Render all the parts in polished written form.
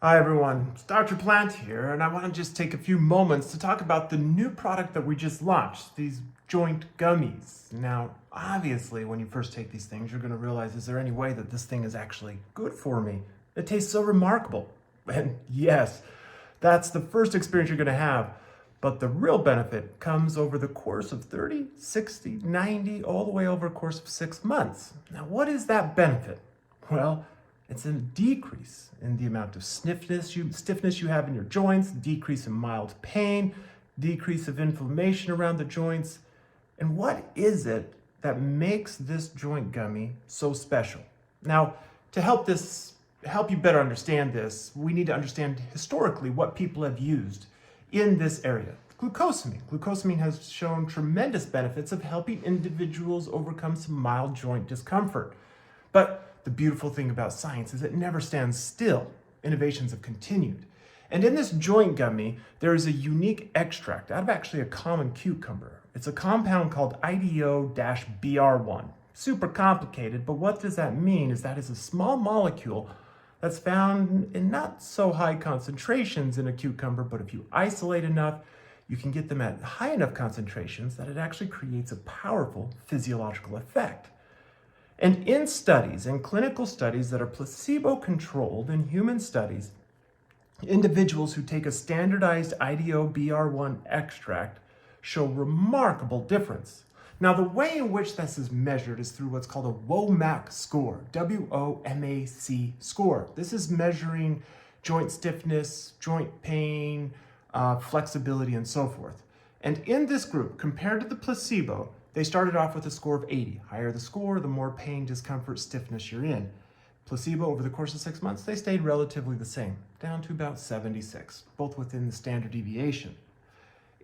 Hi everyone, it's Dr. Plant here, and I want to just take a few moments to talk about the new product that we just launched, these joint gummies. Now, obviously, when you first take these things, you're going to realize, is there any way that this thing is actually good for me? It tastes so remarkable. And yes, that's the first experience you're going to have. But the real benefit comes over the course of 30, 60, 90, all the way over a course of 6 months. Now, what is that benefit? Well, it's a decrease in the amount of stiffness you have in your joints, decrease in mild pain, decrease of inflammation around the joints. And what is it that makes this joint gummy so special? Now, to help you better understand this, we need to understand historically what people have used in this area. Glucosamine. Glucosamine has shown tremendous benefits of helping individuals overcome some mild joint discomfort. But the beautiful thing about science is it never stands still. Innovations have continued. And in this joint gummy, there is a unique extract out of actually a common cucumber. It's a compound called IDO-BR1. Super complicated, but what does that mean is that is a small molecule that's found in not so high concentrations in a cucumber, but if you isolate enough, you can get them at high enough concentrations that it actually creates a powerful physiological effect. And in studies, in clinical studies that are placebo-controlled in human studies, individuals who take a standardized IDO-BR1 extract show remarkable difference. Now, the way in which this is measured is through what's called a WOMAC score, W-O-M-A-C score. This is measuring joint stiffness, joint pain, flexibility, and so forth. And in this group, compared to the placebo, they started off with a score of 80. Higher the score, the more pain, discomfort, stiffness you're in. Placebo, over the course of 6 months, they stayed relatively the same, down to about 76, both within the standard deviation.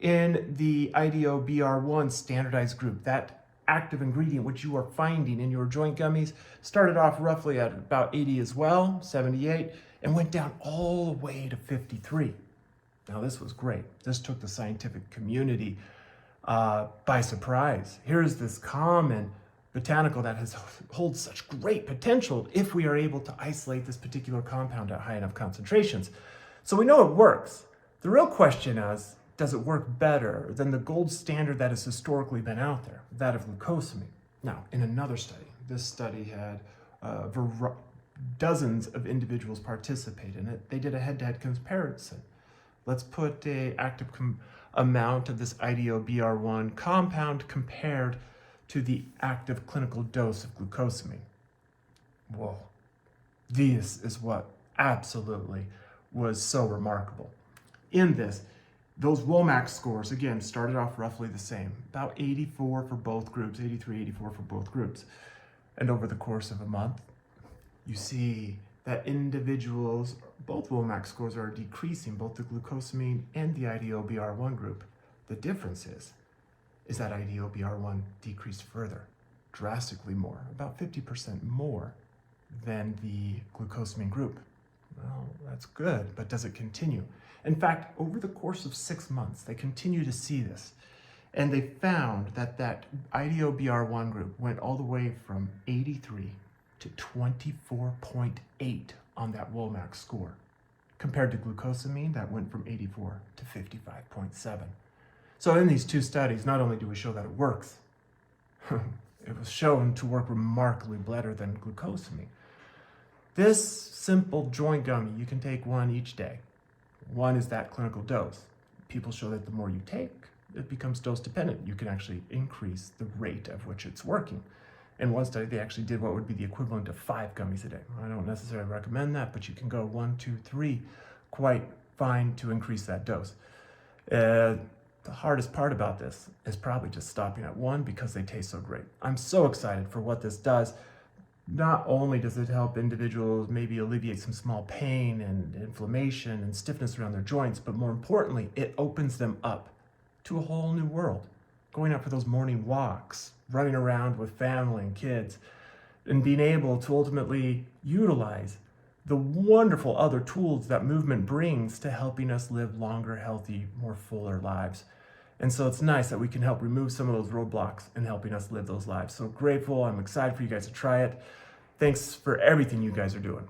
In the IDO-BR1 standardized group, that active ingredient which you are finding in your joint gummies started off roughly at about 80 as well, 78, and went down all the way to 53. Now, this was great. This took the scientific community by surprise. Here's this common botanical that holds such great potential if we are able to isolate this particular compound at high enough concentrations. So we know it works. The real question is, does it work better than the gold standard that has historically been out there, that of glucosamine? Now, in another study, this study had dozens of individuals participate in it. They did a head-to-head comparison. Let's put an active amount of this IDO-BR1 compound compared to the active clinical dose of glucosamine. Whoa, this is what absolutely was so remarkable. In this, those WOMAC scores, again, started off roughly the same, about 84 for both groups, 83, 84 for both groups. And over the course of a month, you see that individuals, both WOMAC scores are decreasing, both the glucosamine and the IDO-BR1 group. The difference is that IDO-BR1 decreased further, drastically more, about 50% more than the glucosamine group. Well, that's good, but does it continue? In fact, over the course of 6 months, they continue to see this. And they found that that IDO-BR1 group went all the way from 83 to 24.8 on that WOMAC score, compared to glucosamine that went from 84 to 55.7. So in these two studies, not only do we show that it works, it was shown to work remarkably better than glucosamine. This simple joint gummy, you can take one each day. One is that clinical dose. People show that the more you take, it becomes dose dependent. You can actually increase the rate of which it's working. In one study, they actually did what would be the equivalent of 5 gummies a day. I don't necessarily recommend that, but you can go 1, 2, 3, quite fine to increase that dose. The hardest part about this is probably just stopping at 1 because they taste so great. I'm so excited for what this does. Not only does it help individuals maybe alleviate some small pain and inflammation and stiffness around their joints, but more importantly, it opens them up to a whole new world. Going out for those morning walks, running around with family and kids, and being able to ultimately utilize the wonderful other tools that movement brings to helping us live longer, healthy, more fuller lives. And so it's nice that we can help remove some of those roadblocks and helping us live those lives. So grateful, I'm excited for you guys to try it. Thanks for everything you guys are doing.